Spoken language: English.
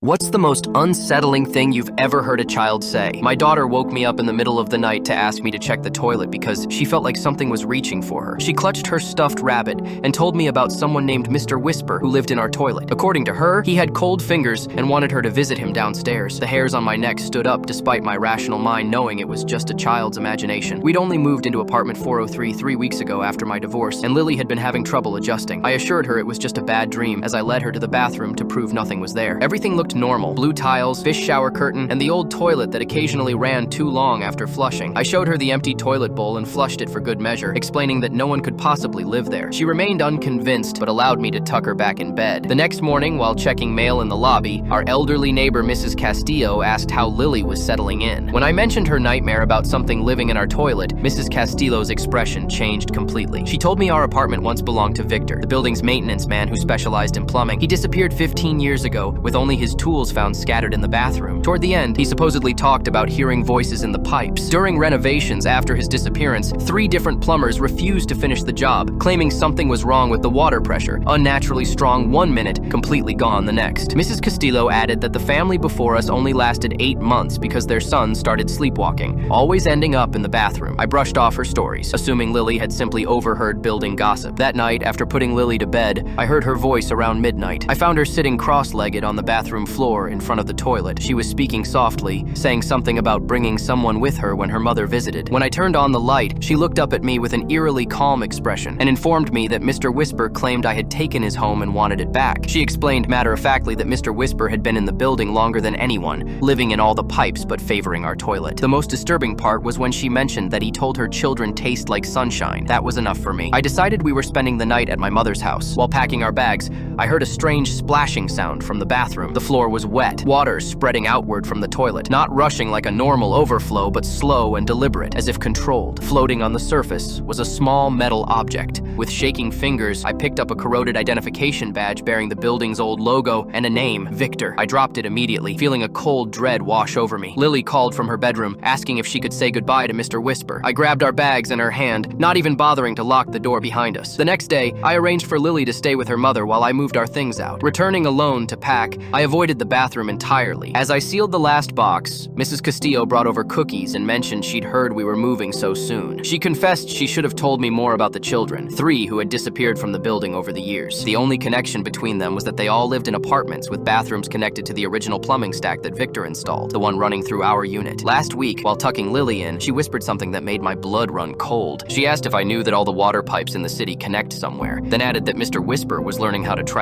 What's the most unsettling thing you've ever heard a child say? My daughter woke me up in the middle of the night to ask me to check the toilet because she felt like something was reaching for her. She clutched her stuffed rabbit and told me about someone named Mr. Whisper who lived in our toilet. According to her, he had cold fingers and wanted her to visit him downstairs. The hairs on my neck stood up despite my rational mind knowing it was just a child's imagination. We'd only moved into apartment 403 3 weeks ago after my divorce, and Lily had been having trouble adjusting. I assured her it was just a bad dream as I led her to the bathroom to prove nothing was there. Everything looked normal. Blue tiles, fish shower curtain, and the old toilet that occasionally ran too long after flushing. I showed her the empty toilet bowl and flushed it for good measure, explaining that no one could possibly live there. She remained unconvinced, but allowed me to tuck her back in bed. The next morning, while checking mail in the lobby, our elderly neighbor Mrs. Castillo asked how Lily was settling in. When I mentioned her nightmare about something living in our toilet, Mrs. Castillo's expression changed completely. She told me our apartment once belonged to Victor, the building's maintenance man who specialized in plumbing. He disappeared 15 years ago, with only his tools found scattered in the bathroom. Toward the end, he supposedly talked about hearing voices in the pipes. During renovations after his disappearance, 3 different plumbers refused to finish the job, claiming something was wrong with the water pressure. Unnaturally strong 1 minute, completely gone the next. Mrs. Castillo added that the family before us only lasted 8 months because their son started sleepwalking, always ending up in the bathroom. I brushed off her stories, assuming Lily had simply overheard building gossip. That night, after putting Lily to bed, I heard her voice around midnight. I found her sitting cross-legged on the bathroom floor in front of the toilet. She was speaking softly, saying something about bringing someone with her when her mother visited. When I turned on the light, she looked up at me with an eerily calm expression and informed me that Mr. Whisper claimed I had taken his home and wanted it back. She explained matter-of-factly that Mr. Whisper had been in the building longer than anyone, living in all the pipes but favoring our toilet. The most disturbing part was when she mentioned that he told her children taste like sunshine. That was enough for me. I decided we were spending the night at my mother's house. While packing our bags, I heard a strange splashing sound from the bathroom. The floor was wet, water spreading outward from the toilet, not rushing like a normal overflow, but slow and deliberate, as if controlled. Floating on the surface was a small metal object. With shaking fingers, I picked up a corroded identification badge bearing the building's old logo and a name, Victor. I dropped it immediately, feeling a cold dread wash over me. Lily called from her bedroom, asking if she could say goodbye to Mr. Whisper. I grabbed our bags in her hand, not even bothering to lock the door behind us. The next day, I arranged for Lily to stay with her mother while I moved our things out. Returning alone to pack, I avoided the bathroom entirely. As I sealed the last box, Mrs. Castillo brought over cookies and mentioned she'd heard we were moving so soon. She confessed she should have told me more about the children, 3 who had disappeared from the building over the years. The only connection between them was that they all lived in apartments with bathrooms connected to the original plumbing stack that Victor installed, the one running through our unit. Last week, while tucking Lily in, she whispered something that made my blood run cold. She asked if I knew that all the water pipes in the city connect somewhere, then added that Mr. Whisper was learning how to travel.